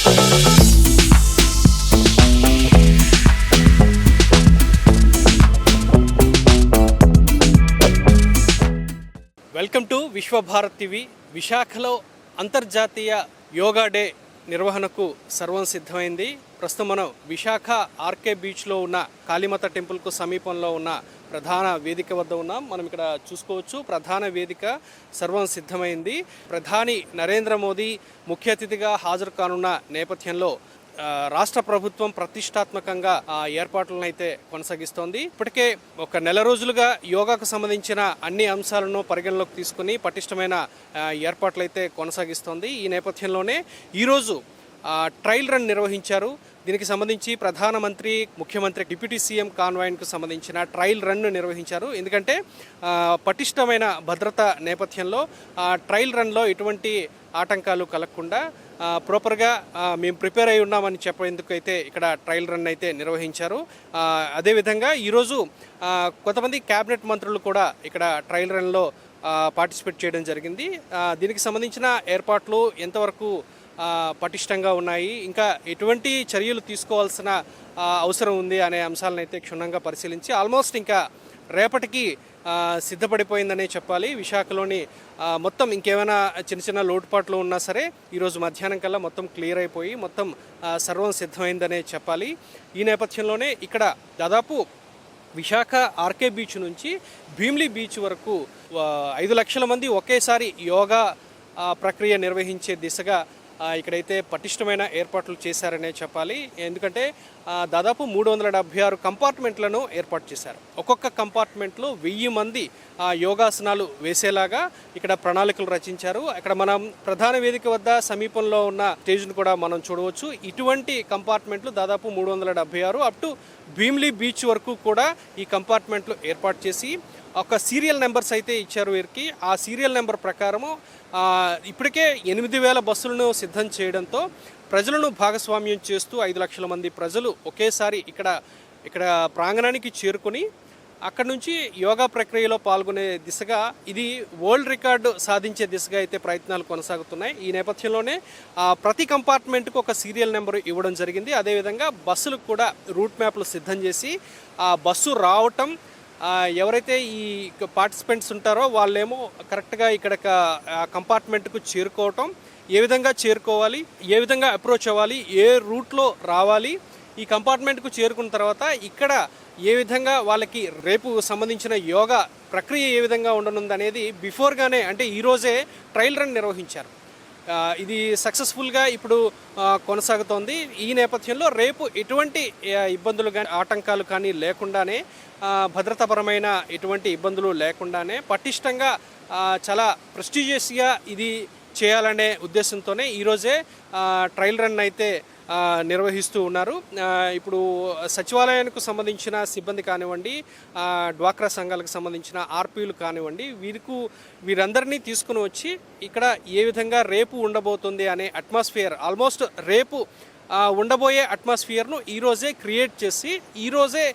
Welcome to Vishwabharat TV. విశాఖలో అంతర్జాతీయ yoga day నిర్వహణకు సర్వం సిద్ధమైంది. ప్రస్తుతం మనం విశాఖ ఆర్కే బీచ్లో ఉన్న కాళీమాత టెంపుల్కు సమీపంలో ఉన్న ప్రధాన వేదిక వద్ద ఉన్నాం. మనం ఇక్కడ చూసుకోవచ్చు, ప్రధాన వేదిక సర్వం సిద్ధమైంది. ప్రధాని నరేంద్ర మోదీ ముఖ్య అతిథిగా హాజరు కానున్న నేపథ్యంలో రాష్ట్ర ప్రభుత్వం ప్రతిష్టాత్మకంగా ఏర్పాట్లను అయితే కొనసాగిస్తోంది. ఇప్పటికే ఒక నెల రోజులుగా యోగాకు సంబంధించిన అన్ని అంశాలను పరిగణలోకి తీసుకుని పటిష్టమైన ఏర్పాట్లు అయితే కొనసాగిస్తోంది. ఈ నేపథ్యంలోనే ఈరోజు ట్రయల్ రన్ నిర్వహించారు. దీనికి సంబంధించి ప్రధానమంత్రి, ముఖ్యమంత్రి, డిప్యూటీ సీఎం కాన్వాయ్కు సంబంధించిన ట్రయల్ రన్ను నిర్వహించారు. ఎందుకంటే పటిష్టమైన భద్రత నేపథ్యంలో ట్రయల్ రన్లో ఎటువంటి ఆటంకాలు కలగకుండా ప్రాపర్గా మేము ప్రిపేర్ అయి ఉన్నామని చెప్పేందుకు అయితే ఇక్కడ ట్రయల్ రన్ అయితే నిర్వహించారు. అదేవిధంగా ఈరోజు కొంతమంది క్యాబినెట్ మంత్రులు కూడా ఇక్కడ ట్రయల్ రన్లో పార్టిసిపేట్ చేయడం జరిగింది. దీనికి సంబంధించిన ఏర్పాట్లు ఎంతవరకు పటిష్టంగా ఉన్నాయి, ఇంకా ఎటువంటి చర్యలు తీసుకోవాల్సిన అవసరం ఉంది అనే అంశాలను అయితే క్షుణ్ణంగా పరిశీలించి ఆల్మోస్ట్ ఇంకా రేపటికి సిద్ధపడిపోయిందనే చెప్పాలి. విశాఖలోని మొత్తం ఇంకేమైనా చిన్న చిన్న లోటుపాట్లు ఉన్నా సరే ఈరోజు మధ్యాహ్నం కల్లా మొత్తం క్లియర్ అయిపోయి మొత్తం సర్వం సిద్ధమైందనే చెప్పాలి. ఈ నేపథ్యంలోనే ఇక్కడ దాదాపు విశాఖ ఆర్కే బీచ్ నుంచి భీమ్లీ బీచ్ వరకు 5 లక్షల మంది ఒకేసారి యోగా ప్రక్రియ నిర్వహించే దిశగా ఇక్కడైతే పటిష్టమైన ఏర్పాట్లు చేశారనే చెప్పాలి. ఎందుకంటే దాదాపు 376 కంపార్ట్మెంట్లను ఏర్పాటు చేశారు. ఒక్కొక్క కంపార్ట్మెంట్లో 1000 మంది యోగాసనాలు వేసేలాగా ఇక్కడ ప్రణాళికలు రచించారు. ఇక్కడ మనం ప్రధాన వేదిక వద్ద సమీపంలో ఉన్న స్టేజ్ను కూడా మనం చూడవచ్చు. ఇటువంటి కంపార్ట్మెంట్లు దాదాపు 376 అప్ టు భీమ్లీ బీచ్ వరకు కూడా ఈ కంపార్ట్మెంట్లు ఏర్పాటు చేసి ఒక సీరియల్ నెంబర్స్ అయితే ఇచ్చారు వీరికి. ఆ సీరియల్ నెంబర్ ప్రకారము ఇప్పటికే 8000 బస్సులను సిద్ధం చేయడంతో ప్రజలను భాగస్వామ్యం చేస్తూ 5 లక్షల మంది ప్రజలు ఒకేసారి ఇక్కడ ప్రాంగణానికి చేరుకొని అక్కడి నుంచి యోగా ప్రక్రియలో పాల్గొనే దిశగా ఇది వరల్డ్ రికార్డు సాధించే దిశగా అయితే ప్రయత్నాలు కొనసాగుతున్నాయి. ఈ నేపథ్యంలోనే ప్రతి కంపార్ట్మెంట్కు ఒక సీరియల్ నెంబర్ ఇవ్వడం జరిగింది. అదేవిధంగా బస్సులకు కూడా రూట్ మ్యాప్లు సిద్ధం చేసి ఆ బస్సు రావటం, ఎవరైతే ఈ పార్టిసిపెంట్స్ ఉంటారో వాళ్ళేమో కరెక్ట్గా ఇక్కడ కంపార్ట్మెంట్కు చేరుకోవటం, ఏ విధంగా చేరుకోవాలి, ఏ విధంగా అప్రోచ్ అవ్వాలి, ఏ రూట్లో రావాలి, ఈ కంపార్ట్మెంట్కు చేరుకున్న తర్వాత ఇక్కడ ఏ విధంగా వాళ్ళకి రేపు సంబంధించిన యోగా ప్రక్రియ ఏ విధంగా ఉండనుంది అనేది బిఫోర్గానే అంటే ఈరోజే ట్రయల్ రన్ నిర్వహించారు. ఇది సక్సెస్ఫుల్గా ఇప్పుడు కొనసాగుతోంది. ఈ నేపథ్యంలో రేపు ఎటువంటి ఇబ్బందులు కానీ ఆటంకాలు కానీ లేకుండానే, భద్రతాపరమైన ఎటువంటి ఇబ్బందులు లేకుండానే పటిష్టంగా చాలా ప్రెస్టీజియస్గా ఇది చేయాలనే ఉద్దేశంతోనే ఈరోజే ట్రయల్ రన్ అయితే నిర్వహిస్తూ ఉన్నారు. ఇప్పుడు సచివాలయానికి సంబంధించిన సిబ్బంది కానివ్వండి, డ్వాక్రా సంఘాలకు సంబంధించిన ఆర్పీలు కానివ్వండి, వీరందరినీ తీసుకుని వచ్చి ఇక్కడ ఏ విధంగా రేపు ఉండబోతుంది అనే అట్మాస్ఫియర్, ఆల్మోస్ట్ రేపు ఉండబోయే అట్మాస్ఫియర్ను ఈరోజే క్రియేట్ చేసి ఈరోజే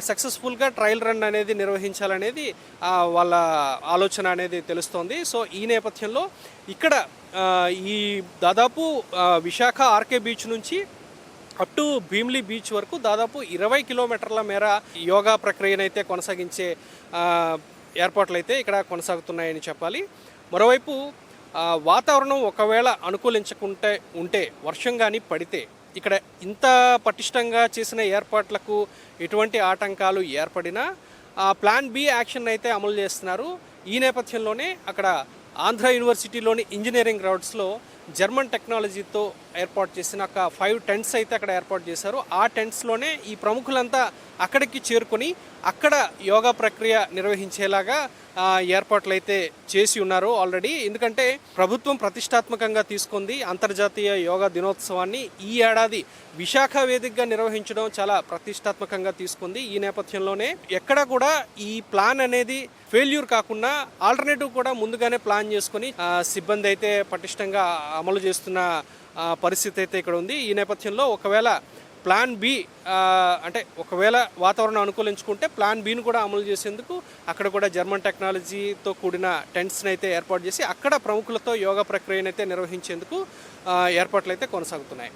సక్సెస్ఫుల్గా ట్రయల్ రన్ అనేది నిర్వహించాలనేది వాళ్ళ ఆలోచన అనేది తెలుస్తోంది. సో ఈ నేపథ్యంలో ఇక్కడ ఈ దాదాపు విశాఖ ఆర్కే బీచ్ నుంచి అప్ టు భీమ్లీ బీచ్ వరకు దాదాపు 20 కిలోమీటర్ల మేర యోగా ప్రక్రియనైతే కొనసాగించే ఏర్పాట్లు అయితే ఇక్కడ కొనసాగుతున్నాయని చెప్పాలి. మరోవైపు వాతావరణం ఒకవేళ అనుకూలించకుంటే ఉంటే, వర్షం కానీ పడితే ఇక్కడ ఇంత పటిష్టంగా చేసిన ఏర్పాట్లకు ఎటువంటి ఆటంకాలు ఏర్పడినా ప్లాన్ బి యాక్షన్ అయితే అమలు చేస్తున్నారు. ఈ నేపథ్యంలోనే అక్కడ ఆంధ్ర యూనివర్సిటీలోని ఇంజనీరింగ్ గ్రౌండ్స్లో జర్మన్ టెక్నాలజీతో ఏర్పాటు చేసిన ఒక 5 టెంట్స్ అయితే అక్కడ ఏర్పాటు చేశారు. ఆ టెంట్స్లోనే ఈ ప్రముఖులంతా అక్కడికి చేరుకొని అక్కడ యోగా ప్రక్రియ నిర్వహించేలాగా ఏర్పాట్లు అయితే చేసి ఉన్నారు ఆల్రెడీ. ఎందుకంటే ప్రభుత్వం ప్రతిష్టాత్మకంగా తీసుకుంది అంతర్జాతీయ యోగా దినోత్సవాన్ని. ఈ ఏడాది విశాఖ వేదికగా నిర్వహించడం చాలా ప్రతిష్టాత్మకంగా తీసుకుంది. ఈ నేపథ్యంలోనే ఎక్కడ కూడా ఈ ప్లాన్ అనేది ఫెయిల్యూర్ కాకుండా ఆల్టర్నేటివ్ కూడా ముందుగానే ప్లాన్ చేసుకుని సిబ్బంది అయితే పటిష్టంగా అమలు చేస్తున్న పరిస్థితి అయితే ఇక్కడ ఉంది. ఈ నేపథ్యంలో ఒకవేళ ప్లాన్ బి అంటే ఒకవేళ వాతావరణం అనుకూలించుకుంటే ప్లాన్ బిని కూడా అమలు చేసేందుకు అక్కడ కూడా జర్మన్ టెక్నాలజీతో కూడిన టెంట్స్ని అయితే ఏర్పాటు చేసి అక్కడ ప్రముఖులతో యోగా ప్రక్రియను అయితే నిర్వహించేందుకు ఏర్పాట్లు అయితే కొనసాగుతున్నాయి.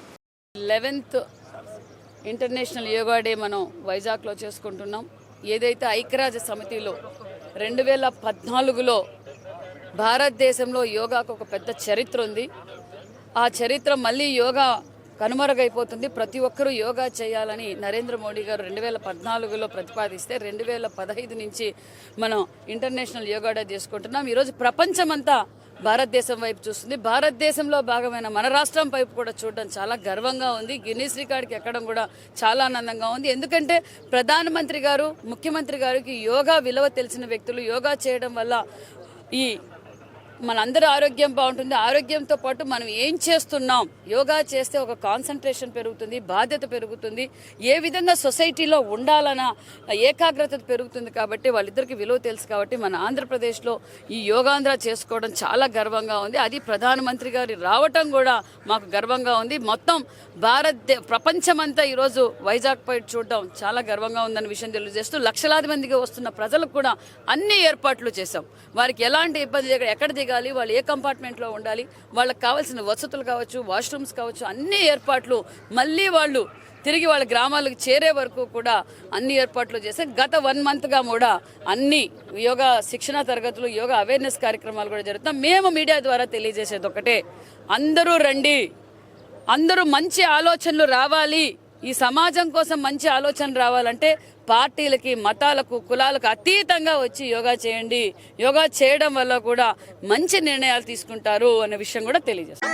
11th ఇంటర్నేషనల్ యోగా డే మనం వైజాగ్లో చేసుకుంటున్నాం. ఏదైతే ఐక్యరాజ్య సమితిలో 2014లో భారతదేశంలో యోగాకు ఒక పెద్ద చరిత్ర ఉంది. ఆ చరిత్ర మళ్ళీ యోగా కనుమరుగైపోతుంది, ప్రతి ఒక్కరూ యోగా చేయాలని నరేంద్ర మోడీ గారు 2014లో ప్రతిపాదిస్తే 2015 నుంచి మనం ఇంటర్నేషనల్ యోగా డే చేసుకుంటున్నాం. ఈరోజు ప్రపంచమంతా భారతదేశం వైపు చూస్తుంది. భారతదేశంలో భాగమైన మన రాష్ట్రం వైపు కూడా చూడడం చాలా గర్వంగా ఉంది. గిన్నీస్ రికార్డ్కి ఎక్కడం కూడా చాలా ఆనందంగా ఉంది. ఎందుకంటే ప్రధానమంత్రి గారు, ముఖ్యమంత్రి గారికి యోగా విలువ తెలిసిన వ్యక్తులు. యోగా చేయడం వల్ల ఈ మనందరి ఆరోగ్యం బాగుంటుంది. ఆరోగ్యంతో పాటు మనం ఏం చేస్తున్నాం, యోగా చేస్తే ఒక కాన్సన్ట్రేషన్ పెరుగుతుంది, బాధ్యత పెరుగుతుంది, ఏ విధంగా సొసైటీలో ఉండాలన్న ఏకాగ్రత పెరుగుతుంది. కాబట్టి వాళ్ళిద్దరికి విలువ తెలుసు. కాబట్టి మన ఆంధ్రప్రదేశ్లో ఈ యోగాంధ్ర చేసుకోవడం చాలా గర్వంగా ఉంది. అది ప్రధానమంత్రి గారి రావటం కూడా మాకు గర్వంగా ఉంది. మొత్తం ప్రపంచమంతా ఈరోజు వైజాగ్ పై చూడడం చాలా గర్వంగా ఉందన్న విషయం తెలియజేస్తూ లక్షలాది మందిగా వస్తున్న ప్రజలకు కూడా అన్ని ఏర్పాట్లు చేశాం. వారికి ఎలాంటి ఇబ్బంది ఎక్కడ దిగాలి, వాళ్ళు ఏ కంపార్ట్మెంట్లో ఉండాలి, వాళ్ళకి కావాల్సిన వసతులు కావచ్చు, వాష్రూమ్స్ కావచ్చు, అన్ని ఏర్పాట్లు మళ్ళీ వాళ్ళు తిరిగి వాళ్ళ గ్రామాలకు చేరే వరకు కూడా అన్ని ఏర్పాట్లు చేశాం. గత 1 monthగా కూడా అన్ని యోగా శిక్షణ తరగతులు, యోగా అవేర్నెస్ కార్యక్రమాలు కూడా జరుగుతాం. మేము మీడియా ద్వారా తెలియజేసేది ఒకటే, అందరూ రండి, అందరూ మంచి ఆలోచనలు రావాలి. ఈ సమాజం కోసం మంచి ఆలోచన రావాలంటే పార్టీలకి, మతాలకు, కులాలకు అతీతంగా వచ్చి యోగా చేయండి. యోగా చేయడం వల్ల కూడా మంచి నిర్ణయాలు తీసుకుంటారు అనే విషయం కూడా తెలియజేస్తాం.